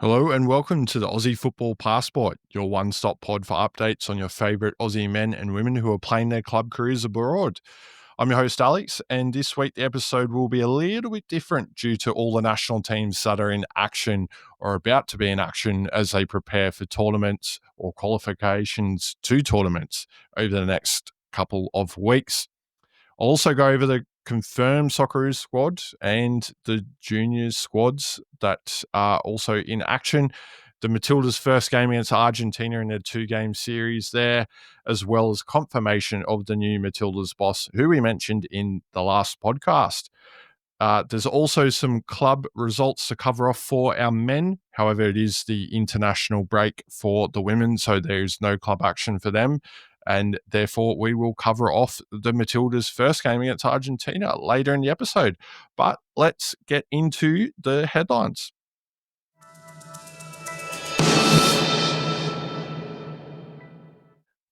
Hello and welcome to the Aussie Football Passport, your one-stop pod for updates on your favourite Aussie men and women who are playing their club careers abroad. I'm your host, Alex, and this week the episode will be a little bit different due to all the national teams that are in action or about to be in action as they prepare for tournaments or qualifications to tournaments over the next couple of weeks. I'll also go over the confirmed Socceroos squad and the juniors squads that are also in action. The Matildas' first game against Argentina in their two-game series there, as well as confirmation of the new Matildas boss, who we mentioned in the last podcast. There's also some club results to cover off for our men. However, it is the international break for the women, so there's no club action for them. And therefore, we will cover off the Matildas' first game against Argentina later in the episode. But let's get into the headlines.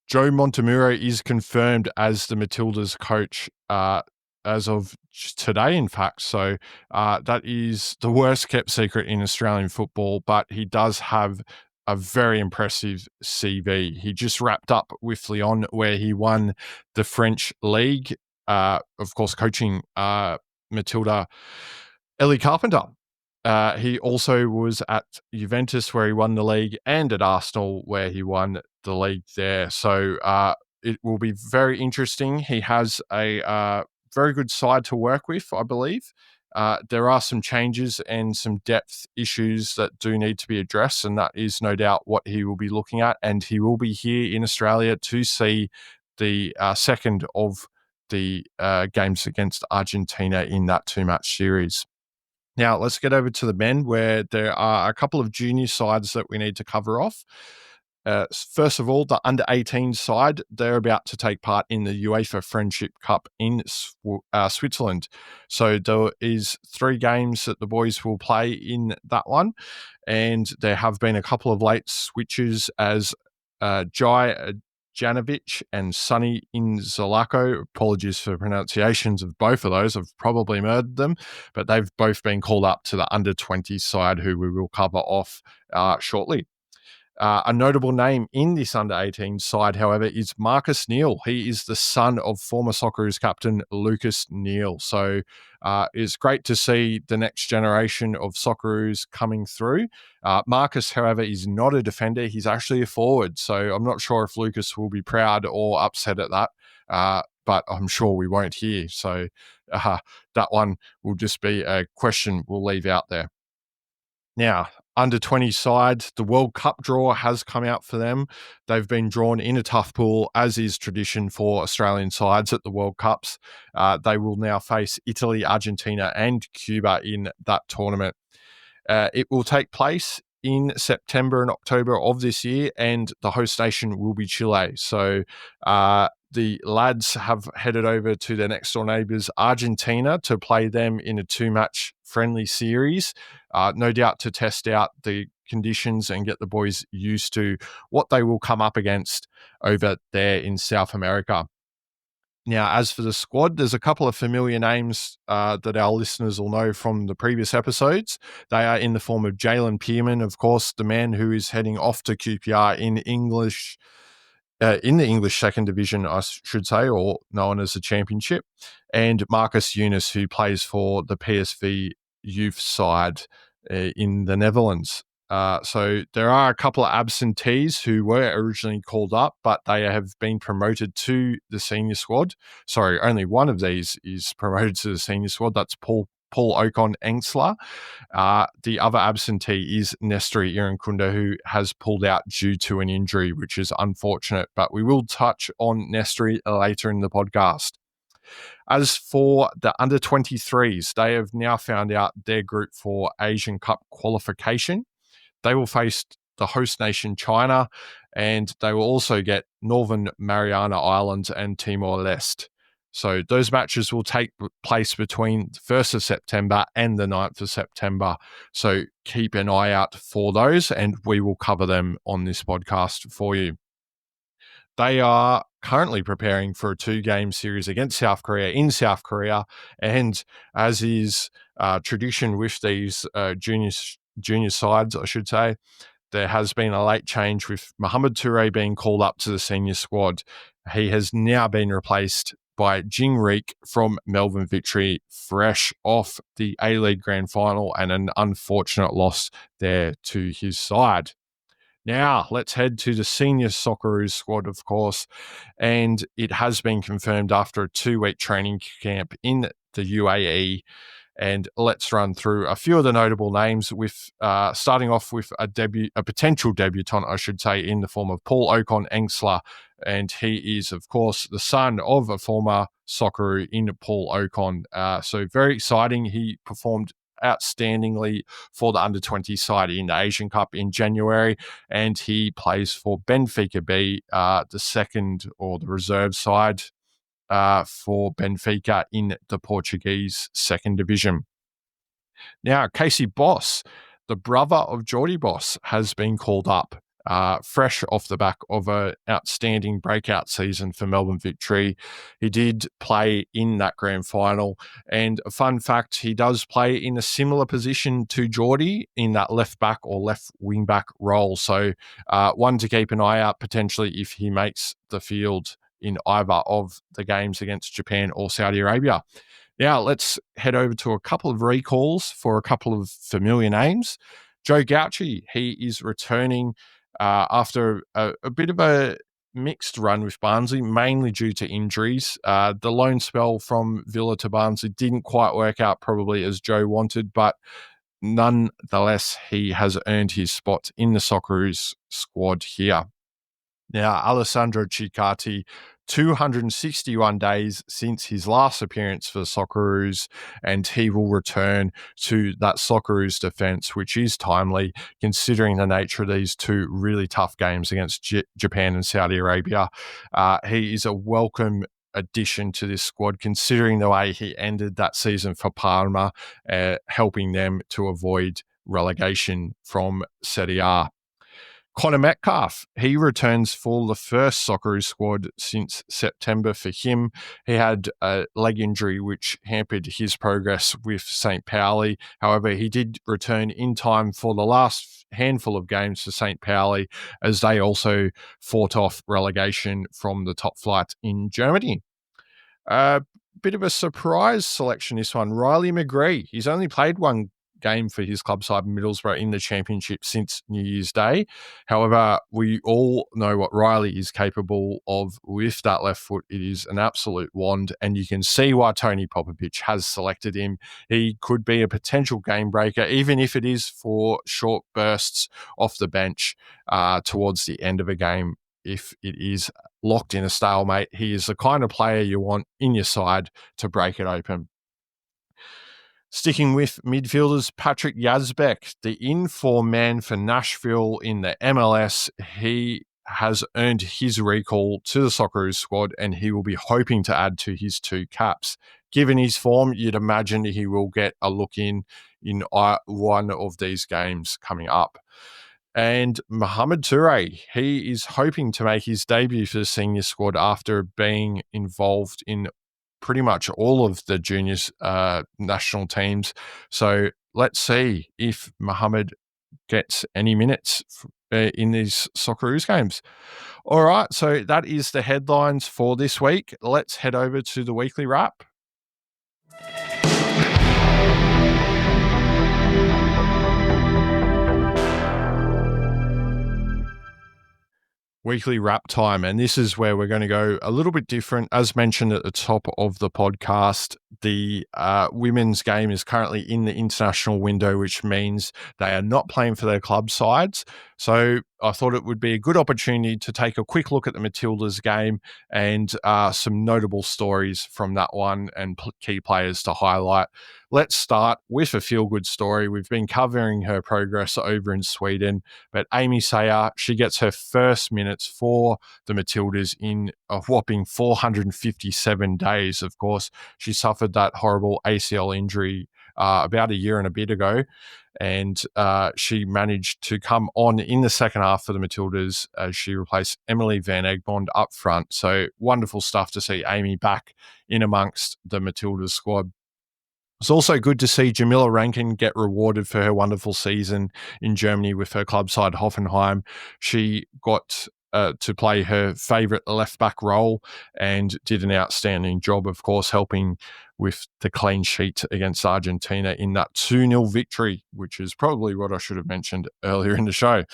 Joe Montemurro is confirmed as the Matildas coach as of today, in fact. So that is the worst kept secret in Australian football, but he does have a very impressive CV. He just wrapped up with Lyon, where he won the French league, of course, coaching Matilda Ellie Carpenter. He also was at Juventus, where he won the league, and at Arsenal, where he won the league there. So it will be very interesting. He has a very good side to work with, I believe. There are some changes and some depth issues that do need to be addressed, and that is no doubt what he will be looking at. And he will be here in Australia to see the second of the games against Argentina in that two-match series. Now, let's get over to the men, where there are a couple of junior sides that we need to cover off. First of all, the under-18 side, they're about to take part in the UEFA Friendship Cup in Switzerland. So there is 3 games that the boys will play in that one, and there have been a couple of late switches as Jai Janovic and Sonny Inzolako. Apologies for pronunciations of both of those. I've probably murdered them, but they've both been called up to the under-20 side, who we will cover off shortly. A notable name in this under-18 side, however, is Marcus Neill. He is the son of former Socceroos captain Lucas Neill. So it's great to see the next generation of Socceroos coming through. Marcus, however, is not a defender. He's actually a forward. So I'm not sure if Lucas will be proud or upset at that, but I'm sure we won't hear. So that one will just be a question we'll leave out there. Now, under 20 side, the World Cup draw has come out for them. They've been drawn in a tough pool, as is tradition for Australian sides at the World Cups. They will now face Italy, Argentina, and Cuba in that tournament. It will take place in September and October of this year, and the host nation will be Chile. So the lads have headed over to their next door neighbours, Argentina, to play them in a 2-match friendly series, no doubt to test out the conditions and get the boys used to what they will come up against over there in South America. Now, as for the squad, there's a couple of familiar names that our listeners will know from the previous episodes. They are in the form of Jalen Pearman, of course, the man who is heading off to QPR in the English second division, I should say, or known as the Championship, and Marcus Yunus, who plays for the PSV youth side in the Netherlands. So there are a couple of absentees who were originally called up, but they have been promoted to the senior squad. Sorry, only one of these is promoted to the senior squad. That's Paul Ocon Engsler. The other absentee is Nestri Irankunda, who has pulled out due to an injury, which is unfortunate, but we will touch on Nestri later in the podcast. As for the under-23s, they have now found out their group for Asian Cup qualification. They will face the host nation, China, and they will also get Northern Mariana Islands and Timor-Leste. So those matches will take place between the 1st of September and the 9th of September. So keep an eye out for those, and we will cover them on this podcast for you. They are currently preparing for a 2-game series against South Korea in South Korea. And as is tradition with these junior junior sides, I should say. There has been a late change with Mohamed Toure being called up to the senior squad. He has now been replaced by Jing Reek from Melbourne Victory, fresh off the A-League Grand Final and an unfortunate loss there to his side. Now, let's head to the senior Socceroos squad, of course, and it has been confirmed after a 2-week training camp in the UAE. And let's run through a few of the notable names, with starting off with a potential debutant, I should say, in the form of Paul Ocon-Engsler. And he is, of course, the son of a former Socceroo in Paul Ocon. So very exciting. He performed outstandingly for the under-20 side in the Asian Cup in January, and he plays for Benfica B, the second or the reserve side for Benfica in the Portuguese second division. Now, Casey Boss, the brother of Geordie Boss, has been called up, fresh off the back of an outstanding breakout season for Melbourne Victory. He did play in that grand final, and a fun fact, he does play in a similar position to Geordie in that left back or left wing back role. So one to keep an eye out potentially if he makes the field in either of the games against Japan or Saudi Arabia. Now, let's head over to a couple of recalls for a couple of familiar names. Joe Gauci, he is returning after a bit of a mixed run with Barnsley, mainly due to injuries. The loan spell from Villa to Barnsley didn't quite work out probably as Joe wanted, but nonetheless, he has earned his spot in the Socceroos squad here. Now, Alessandro Ciccati, 261 days since his last appearance for the Socceroos, and he will return to that Socceroos defence, which is timely considering the nature of these two really tough games against Japan and Saudi Arabia. He is a welcome addition to this squad, considering the way he ended that season for Parma, helping them to avoid relegation from Serie A. Connor Metcalf, he returns for the first Socceroos squad since September for him. He had a leg injury which hampered his progress with St. Pauli. However, he did return in time for the last handful of games for St. Pauli, as they also fought off relegation from the top flight in Germany. Bit of a surprise selection, this one. Riley McGree. He's only played one game for his club side Middlesbrough in the championship since New Year's Day. However, we all know what Riley is capable of with that left foot. It is an absolute wand, and you can see why Tony Popovic has selected him. He could be a potential game breaker, even if it is for short bursts off the bench towards the end of a game. If it is locked in a stalemate, he is the kind of player you want in your side to break it open. Sticking with midfielders, Patrick Yazbek, the in-form man for Nashville in the MLS. He has earned his recall to the Socceroos squad, and he will be hoping to add to his 2 caps. Given his form, you'd imagine he will get a look in one of these games coming up. And Mohamed Toure, he is hoping to make his debut for the senior squad after being involved in pretty much all of the juniors national teams. So let's see if Mohamed gets any minutes in these Socceroos games. All right, so that is the headlines for this week. Let's head over to the weekly wrap. Weekly wrap time, and this is where we're going to go a little bit different. As mentioned at the top of the podcast, the women's game is currently in the international window, which means they are not playing for their club sides. So I thought it would be a good opportunity to take a quick look at the Matildas game and some notable stories from that one and key players to highlight. Let's start with a feel-good story. We've been covering her progress over in Sweden, but Amy Sayer, she gets her first minutes for the Matildas in a whopping 457 days. Of course, she suffered that horrible ACL injury about a year and a bit ago, and she managed to come on in the second half for the Matildas as she replaced Emily Van Egmond up front. So wonderful stuff to see Amy back in amongst the Matildas squad. It's also good to see Jamila Rankin get rewarded for her wonderful season in Germany with her club side Hoffenheim. She got to play her favourite left back role and did an outstanding job, of course, helping with the clean sheet against Argentina in that 2-0 victory, which is probably what I should have mentioned earlier in the show.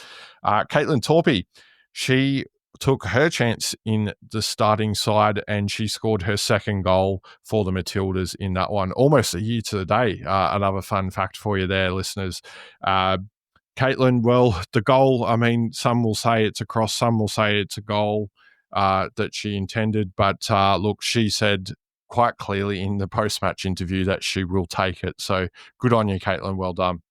Caitlin Torpey, she took her chance in the starting side and she scored her second goal for the Matildas in that one, almost a year to the day. Another fun fact for you there, listeners. Caitlin, well, the goal, I mean, some will say it's a cross, some will say it's a goal that she intended. But look, she said quite clearly in the post-match interview that she will take it. So good on you, Caitlin. Well done.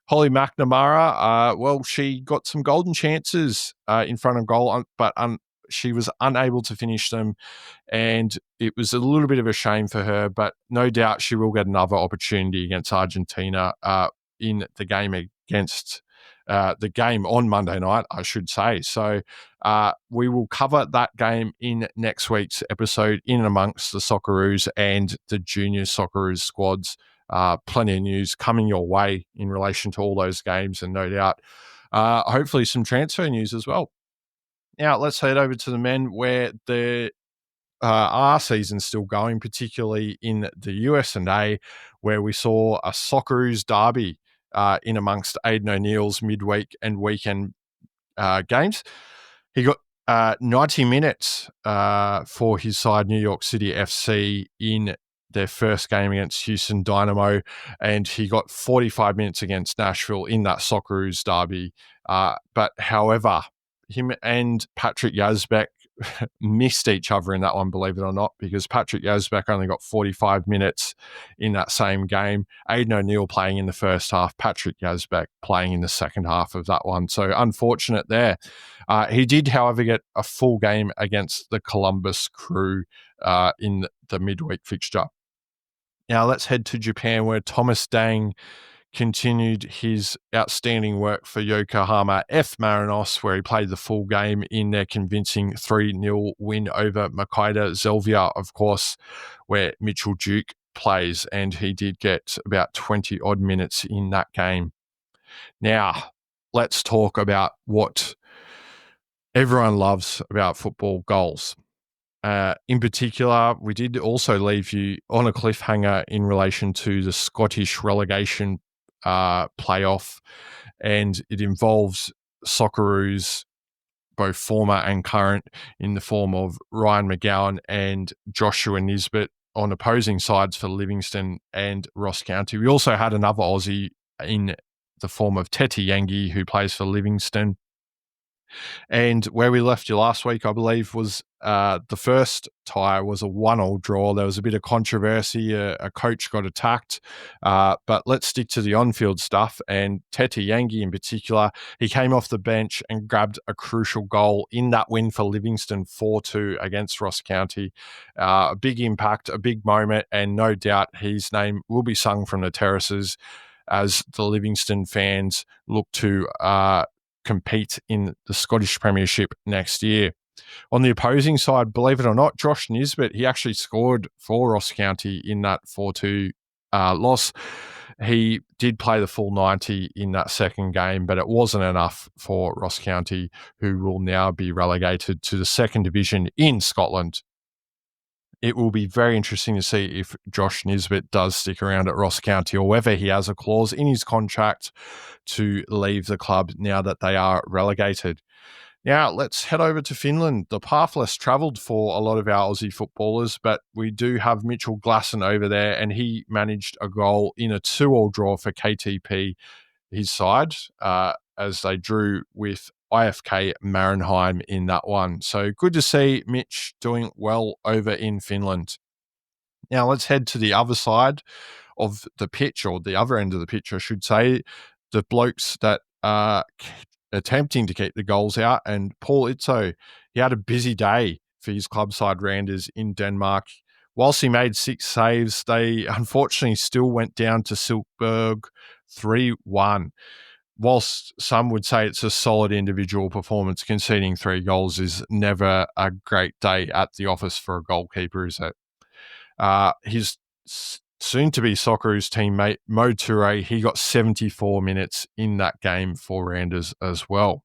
Holly McNamara, well, she got some golden chances in front of goal, but she was unable to finish them. And it was a little bit of a shame for her, but no doubt she will get another opportunity against Argentina in the game against the game on Monday night, I should say. So we will cover that game in next week's episode in amongst the Socceroos and the junior Socceroos squads. Plenty of news coming your way in relation to all those games, and no doubt, hopefully some transfer news as well. Now, let's head over to the men where the our season's still going, particularly in the US&A, where we saw a Socceroos derby in amongst Aidan O'Neill's midweek and weekend games. He got 90 minutes for his side, New York City FC, in their first game against Houston Dynamo, and he got 45 minutes against Nashville in that Socceroos derby. But however, him and Patrick Yazbek missed each other in that one, believe it or not, because Patrick Yazbek only got 45 minutes in that same game. Aidan O'Neill playing in the first half, Patrick Yazbek playing in the second half of that one. So unfortunate there. He did, however, get a full game against the Columbus Crew in the midweek fixture. Now let's head to Japan, where Thomas Dang continued his outstanding work for Yokohama F. Marinos, where he played the full game in their convincing 3-0 win over Maqueda Zelvia, of course, where Mitchell Duke plays, and he did get about 20-odd minutes in that game. Now, let's talk about what everyone loves about football, goals. In particular, we did also leave you on a cliffhanger in relation to the Scottish relegation playoff, and it involves Socceroos, both former and current, in the form of Ryan McGowan and Joshua Nisbet on opposing sides for Livingston and Ross County. We also had another Aussie in the form of Tete Yangi, who plays for Livingston. And where we left you last week, I believe, was the first tie was a 1-1 draw. There was a bit of controversy. A coach got attacked. But let's stick to the on-field stuff. And Tete Yangi in particular, he came off the bench and grabbed a crucial goal in that win for Livingston 4-2 against Ross County. A big impact, a big moment, and no doubt his name will be sung from the terraces as the Livingston fans look to compete in the Scottish Premiership next year. On the opposing side, believe it or not, Josh Nisbet, he actually scored for Ross County in that 4-2 loss. He did play the full 90 in that second game, but it wasn't enough for Ross County, who will now be relegated to the second division in Scotland. It will be very interesting to see if Josh Nisbet does stick around at Ross County, or whether he has a clause in his contract to leave the club now that they are relegated. Now, let's head over to Finland. The path less travelled for a lot of our Aussie footballers, but we do have Mitchell Glasson over there, and he managed a goal in a 2-2 draw for KTP, his side, as they drew with IFK Marinheim in that one. So good to see Mitch doing well over in Finland. Now let's head to the other side of the pitch, or the other end of the pitch, I should say. The blokes that are attempting to keep the goals out. And Paul Itzo, he had a busy day for his club side Randers in Denmark. Whilst he made 6 saves, they unfortunately still went down to Silkeborg 3-1. Whilst some would say it's a solid individual performance, conceding 3 goals is never a great day at the office for a goalkeeper, is it? His soon-to-be Socceroos teammate Mo Toure, he got 74 minutes in that game for Randers as well.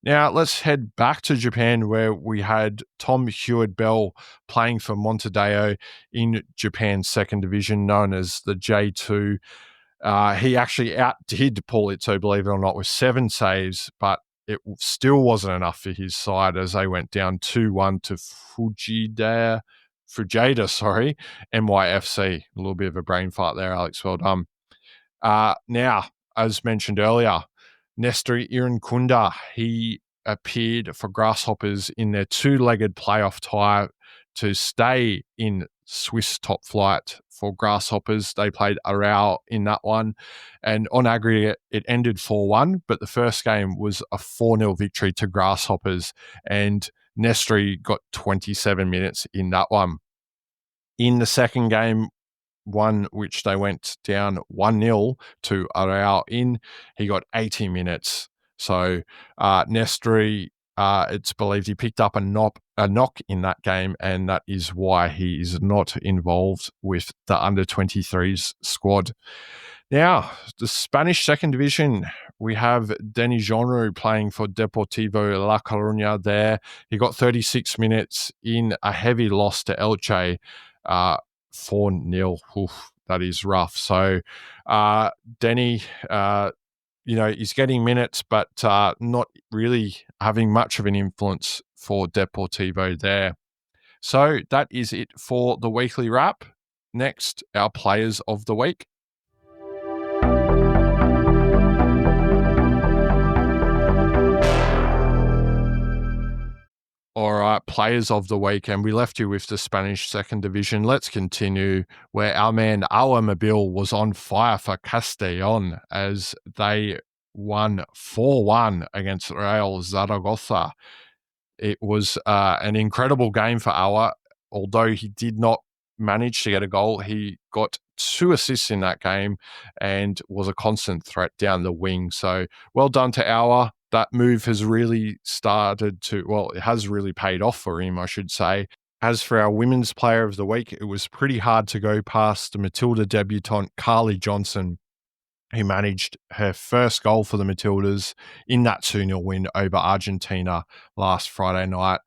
Now, let's head back to Japan, where we had Tom Hewitt-Bell playing for Montemurro in Japan's second division, known as the J2. He actually outdid Paul Itzo, believe it or not, with 7 saves, but it still wasn't enough for his side as they went down 2-1 to Fujita, NYFC. A little bit of a brain fart there, Alex. Well done. Now, as mentioned earlier, Nestor Irankunda, he appeared for Grasshoppers in their 2-legged playoff tie to stay in Swiss top flight for Grasshoppers. They played Arau in that one, and on aggregate, it ended 4-1, but the first game was a 4-0 victory to Grasshoppers, and Nestor got 27 minutes in that one. In the second game, one which they went down 1-0 to Arau in, he got 80 minutes. So Nestor, it's believed he picked up a knock in that game, and that is why he is not involved with the under-23s squad. Now, the Spanish second division, we have Denis Genru playing for Deportivo La Coruña there. He got 36 minutes in a heavy loss to Elche, 4-0. Oof, that is rough. So, Denny, he's getting minutes, but not really having much of an influence for Deportivo there. So that is it for the weekly wrap. Next, our players of the week. All right, players of the week, and we left you with the Spanish second division. Let's continue where our man Awa Mabil was on fire for Castellon as they won 4-1 against Real Zaragoza. It was an incredible game for Awa. Although he did not manage to get a goal, he got 2 assists in that game and was a constant threat down the wing. So well done to Awa. That move has really it has really paid off for him, I should say. As for our women's player of the week, it was pretty hard to go past the Matilda debutant Carly Johnson, who managed her first goal for the Matildas in that 2-0 win over Argentina last Friday night.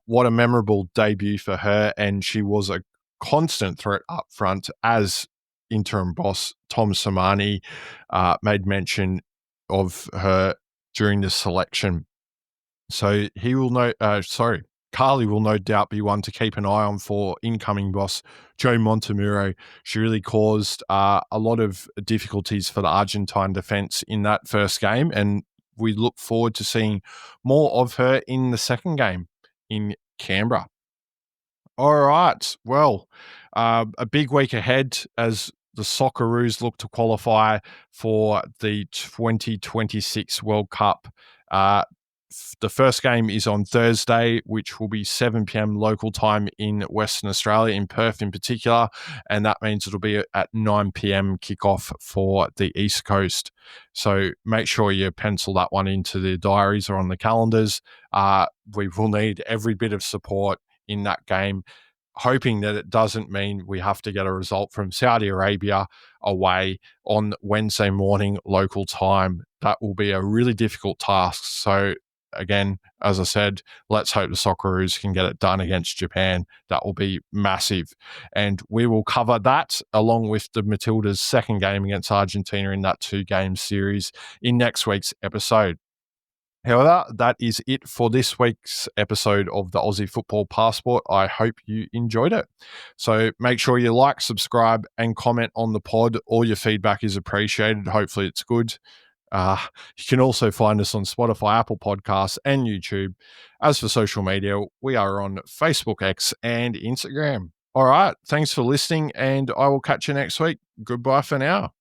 What a memorable debut for her, and she was a constant threat up front, as interim boss Tom Samani made mention of her during the selection. So Carly will no doubt be one to keep an eye on for incoming boss Joe Montemurro. She really caused a lot of difficulties for the Argentine defence in that first game, and we look forward to seeing more of her in the second game in Canberra. All right, well, a big week ahead as the Socceroos look to qualify for the 2026 World Cup. The first game is on Thursday, which will be 7 p.m. local time in Western Australia, in Perth in particular, and that means it'll be at 9 p.m. kickoff for the East Coast. So make sure you pencil that one into the diaries or on the calendars. We will need every bit of support in that game, hoping that it doesn't mean we have to get a result from Saudi Arabia away on Wednesday morning local time. That will be a really difficult task. So again, as I said, let's hope the Socceroos can get it done against Japan. That will be massive. And we will cover that along with the Matildas' second game against Argentina in that 2-game series in next week's episode. However, that is it for this week's episode of the Aussie Football Passport. I hope you enjoyed it. So make sure you like, subscribe, and comment on the pod. All your feedback is appreciated. Hopefully it's good. You can also find us on Spotify, Apple Podcasts, and YouTube. As for social media, we are on Facebook, X, and Instagram. All right, thanks for listening, and I will catch you next week. Goodbye for now.